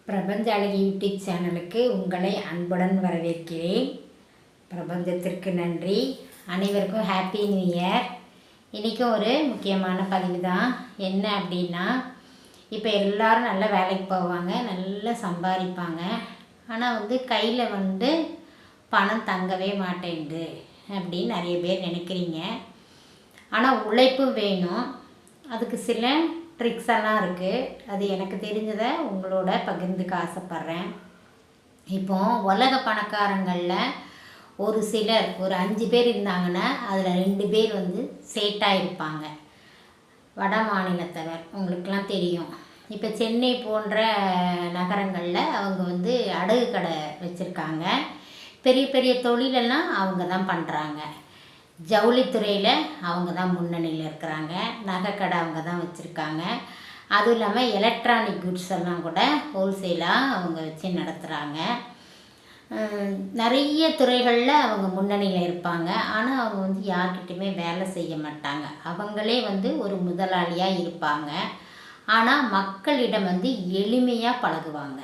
பிரபஞ்ச அழகி யூடியூப் சேனலுக்கு உங்களை அன்புடன் வரவேற்கிறேன். பிரபஞ்சத்திற்கு நன்றி. அனைவருக்கும் ஹாப்பி நியூ இயர். இன்றைக்கும் ஒரு முக்கியமான பதிவு தான். என்ன அப்படின்னா, இப்போ எல்லோரும் நல்ல வேலைக்கு போவாங்க, நல்லா சம்பாதிப்பாங்க. ஆனால் கையில் பணம் தங்கவே மாட்டேங்குது அப்படின்னு நிறைய பேர் நினைக்கிறீங்க. ஆனால் உழைப்பும் வேணும். அதுக்கு சில ட்ரிக்ஸ் எல்லாம் இருக்குது. அது எனக்கு தெரிஞ்சதை உங்களோட பகிர்ந்துக்க ஆசைப்பட்றேன். இப்போது உலக பணக்காரங்களில் ஒரு சிலர் ஒரு 5 பேர் இருந்தாங்கன்னா அதில் 2 பேர் சேட்டாக இருப்பாங்க, வட மாநிலத்தவர். உங்களுக்கெல்லாம் தெரியும். இப்போ சென்னை போன்ற நகரங்களில் அவங்க அடகு கடை வச்சுருக்காங்க. பெரிய பெரிய தொழிலெல்லாம் அவங்க தான் பண்ணுறாங்க. ஜவுளித்துறையில் அவங்க தான் முன்னணியில் இருக்கிறாங்க. நகைக்கடை அவங்க தான் வச்சுருக்காங்க. அதுவும் இல்லாமல் எலக்ட்ரானிக் குட்ஸ் எல்லாம் கூட ஹோல்சேலாக அவங்க வச்சு நடத்துகிறாங்க. நிறைய துறைகளில் அவங்க முன்னணியில் இருப்பாங்க. ஆனால் அவங்க யார்கிட்டையுமே வேலை செய்ய மாட்டாங்க. அவங்களே ஒரு முதலாளியாக இருப்பாங்க. ஆனால் மக்களிடம் எளிமையாக பழகுவாங்க.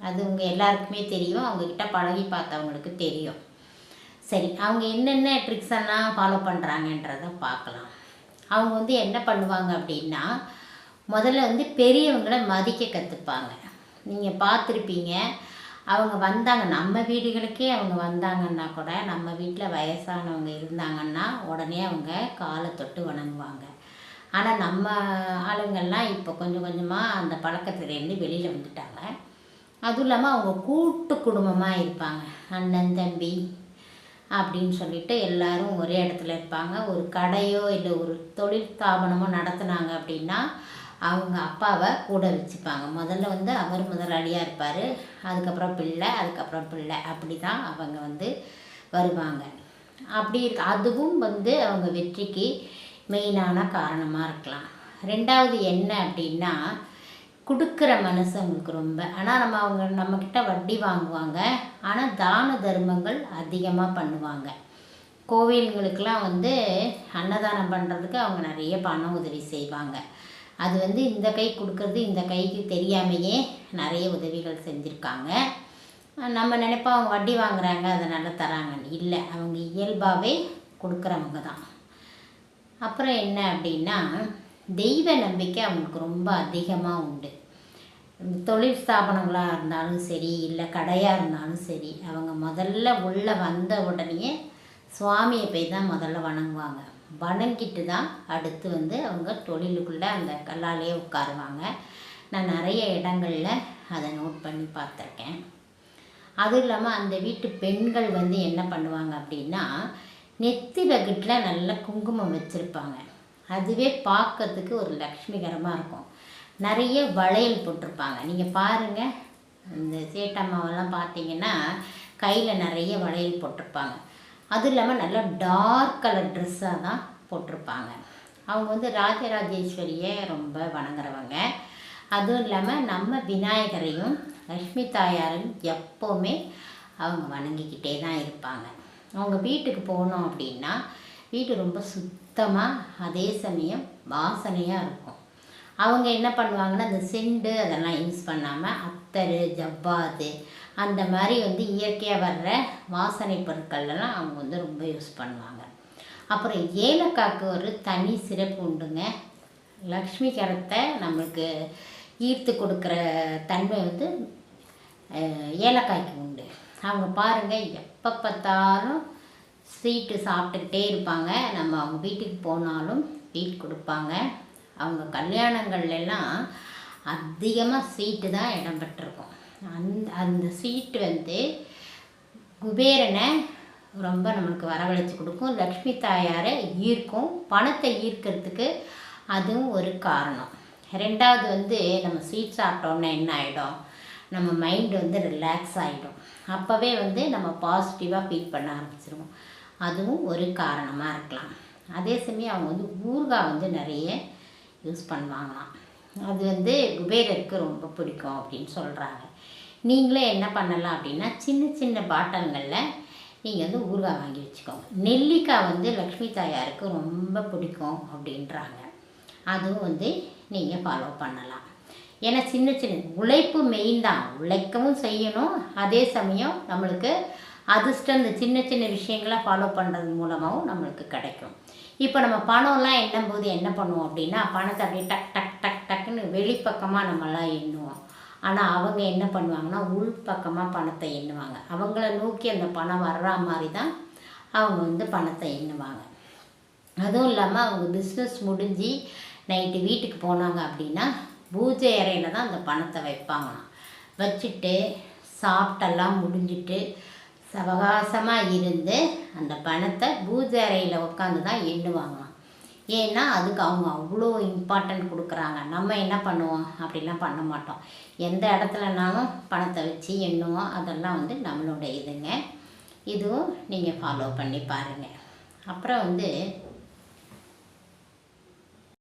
அது உங்கள் எல்லாருக்குமே தெரியும். அவங்கக்கிட்ட பழகி பார்த்தவங்களுக்கு தெரியும். சரி, அவங்க என்னென்ன ட்ரிக்ஸ் எல்லாம் ஃபாலோ பண்ணுறாங்கன்றதை பார்க்கலாம். அவங்க என்ன பண்ணுவாங்க அப்படின்னா, முதல்ல பெரியவங்களை மதிக்க கற்றுப்பாங்க. நீங்கள் பார்த்துருப்பீங்க, அவங்க வந்தாங்க நம்ம வீடுகளுக்கே அவங்க வந்தாங்கன்னா கூட, நம்ம வீட்டில் வயசானவங்க இருந்தாங்கன்னா உடனே அவங்க காலை தொட்டு வணங்குவாங்க. ஆனால் நம்ம ஆளுங்கள்லாம் இப்போ கொஞ்சம் கொஞ்சமாக அந்த பழக்கத்துலேருந்து வெளியில் வந்துட்டாங்க. அதுவும் இல்லாமல் அவங்க கூட்டு குடும்பமாக இருப்பாங்க. அண்ணன் தம்பி அப்படின்னு சொல்லிட்டு எல்லாரும் ஒரே இடத்துல இருப்பாங்க. ஒரு கடையோ இல்லை ஒரு தொழில் ஸ்தாபனமோ நடத்துனாங்க அப்படின்னா அவங்க அப்பாவை கூட வச்சுப்பாங்க. முதல்ல அவர் முதலாளியாக இருப்பார், அதுக்கப்புறம் பிள்ளை, அதுக்கப்புறம் பிள்ளை, அப்படி தான் அவங்க வருவாங்க. அப்படி அதுவும் அவங்க வெற்றிக்கு மெயினான காரணமாக இருக்கலாம். ரெண்டாவது என்ன அப்படின்னா, கொடுக்குற மனசு அவங்களுக்கு ரொம்ப. ஆனால் அவங்க நம்மக்கிட்ட வட்டி வாங்குவாங்க. ஆனால் தான தர்மங்கள் அதிகமாக பண்ணுவாங்க. கோவில்களுக்கெல்லாம் அன்னதானம் பண்ணுறதுக்கு அவங்க நிறைய பண உதவி செய்வாங்க. அது இந்த கை கொடுக்கறது இந்த கைக்கு தெரியாமையே நிறைய உதவிகள் செஞ்சுருக்காங்க. நம்ம நினைப்போம் அவங்க வட்டி வாங்குறாங்க அதனால் தராங்கன்னு. இல்லை, அவங்க இயல்பாகவே கொடுக்குறவங்க தான். அப்புறம் என்ன அப்படின்னா, தெய்வ நம்பிக்கை அவங்களுக்கு ரொம்ப அதிகமாக உண்டு. தொழில் ஸ்தாபனங்களாக இருந்தாலும் சரி, இல்லை கடையாக இருந்தாலும் சரி, அவங்க முதல்ல உள்ளே வந்த உடனே சுவாமியை போய் தான் முதல்ல வணங்குவாங்க. வணங்கிட்டு தான் அடுத்து அவங்க தொழிலுக்குள்ளே அந்த கல்லாலேயே உட்காருவாங்க. நான் நிறைய இடங்களில் அதை நோட் பண்ணி பார்த்துருக்கேன். அதுவும் இல்லாமல் அந்த வீட்டு பெண்கள் என்ன பண்ணுவாங்க அப்படின்னா, நெத்தி வகுட்டில் நல்ல குங்குமம் வச்சுருப்பாங்க. அதுவே பார்க்கறதுக்கு ஒரு லக்ஷ்மிகரமாக இருக்கும். நிறைய வளையல் போட்டிருப்பாங்க. நீங்கள் பாருங்கள், இந்த சேட்டம்மாவெல்லாம் பார்த்தீங்கன்னா கையில் நிறைய வளையல் போட்டிருப்பாங்க. அதுவும் இல்லாமல் நல்லா டார்க் கலர் ட்ரெஸ்ஸாக தான் போட்டிருப்பாங்க. அவங்க ராஜராஜேஸ்வரியை ரொம்ப வணங்குறவங்க. அதுவும் இல்லாமல் நம்ம விநாயகரையும் லக்ஷ்மி தாயாரையும் எப்போவுமே அவங்க வணங்கிக்கிட்டே தான் இருப்பாங்க. அவங்க வீட்டுக்கு போனோம் அப்படின்னா வீடு ரொம்ப சுத்தமாக, அதே சமயம் வாசனையாக இருக்கும். அவங்க என்ன பண்ணுவாங்கன்னா, அந்த செண்டு அதெல்லாம் யூஸ் பண்ணாமல் அத்தர், ஜவ்வாது அந்த மாதிரி இயற்கையாக வர்ற வாசனை பொருட்கள்லாம் அவங்க ரொம்ப யூஸ் பண்ணுவாங்க. அப்புறம் ஏலக்காய்க்கு ஒரு தனி சிறப்பு உண்டுங்க. லக்ஷ்மி கரத்தை நம்மளுக்கு ஈர்த்து கொடுக்குற தன்மை ஏலக்காய்க்கு உண்டு. அவங்க பாருங்கள், எப்போ பார்த்தாலும் ஸ்வீட்டு சாப்பிட்டுக்கிட்டே இருப்பாங்க. நம்ம அவங்க வீட்டுக்கு போனாலும் ஸ்வீட் கொடுப்பாங்க. அவங்க கல்யாணங்கள்லாம் அதிகமாக ஸ்வீட்டு தான் இடம்பெற்றிருக்கும். அந்த ஸ்வீட்டு குபேரனை ரொம்ப நம்மளுக்கு வரவழைச்சி கொடுக்கும். லக்ஷ்மி தாயாரை ஈர்க்கும். பணத்தை ஈர்க்கிறதுக்கு அதுவும் ஒரு காரணம். ரெண்டாவது நம்ம ஸ்வீட் சாப்பிட்டோன்னா என்ன ஆகிடும், நம்ம மைண்டு ரிலாக்ஸ் ஆகிடும். அப்போவே நம்ம பாசிட்டிவாக ஃபீல் பண்ண ஆரம்பிச்சிருவோம். அதுவும் ஒரு காரணமாக இருக்கலாம். அதே சமயம் அவங்க ஊறுகாய் நிறைய யூஸ் பண்ணுவாங்களாம். அது குபேரருக்கு ரொம்ப பிடிக்கும் அப்படின்னு சொல்கிறாங்க. நீங்களே என்ன பண்ணலாம் அப்படின்னா, சின்ன சின்ன பாட்டில்களில் நீங்கள் ஊறுகாய் வாங்கி வச்சுக்கோங்க. நெல்லிக்காய் லக்ஷ்மி தாயாருக்கு ரொம்ப பிடிக்கும் அப்படின்றாங்க. அதுவும் நீங்கள் ஃபாலோ பண்ணலாம். ஏன்னா சின்ன சின்ன உழைப்பு மெயின் தான், உழைக்கவும் செய்யணும். அதே சமயம் நம்மளுக்கு அதிர்ஷ்டம் இந்த சின்ன சின்ன விஷயங்களை ஃபாலோ பண்ணுறது மூலமாகவும் நம்மளுக்கு கிடைக்கும். இப்போ நம்ம பணம்லாம் எண்ணும்போது என்ன பண்ணுவோம் அப்படின்னா, பணத்தை அப்படியே டக் டக் டக் டக்குன்னு வெளிப்பக்கமாக நம்மளாம் எண்ணுவோம். ஆனால் அவங்க என்ன பண்ணுவாங்கன்னா, உள்பக்கமாக பணத்தை எண்ணுவாங்க. அவங்கள நோக்கி அந்த பணம் வர்ற மாதிரி தான் அவங்க வந்து பணத்தை எண்ணுவாங்க. அதுவும் இல்லாமல் அவங்க பிஸ்னஸ் முடிஞ்சு நைட்டு வீட்டுக்கு போனாங்க அப்படின்னா பூஜை அறையில் தான் அந்த பணத்தை வைப்பாங்களாம். வச்சுட்டு சாப்பிட்டெல்லாம் முடிஞ்சிட்டு சவகாசமாக இருந்து அந்த பணத்தை பூஜை அறையில் உட்காந்து தான் எண்ணுவாங்களாம். ஏன்னா அதுக்கு அவங்க அவ்வளோ இம்பார்ட்டன்ட் கொடுக்குறாங்க. நம்ம என்ன பண்ணுவோம், அப்படிலாம் பண்ண மாட்டோம். எந்த இடத்துலனாலும் பணத்தை வச்சு எண்ணுவோம். அதெல்லாம் வந்து நம்மளோட இதுங்க. இதுவும் நீங்கள் ஃபாலோ பண்ணி பாருங்கள். அப்புறம் வந்து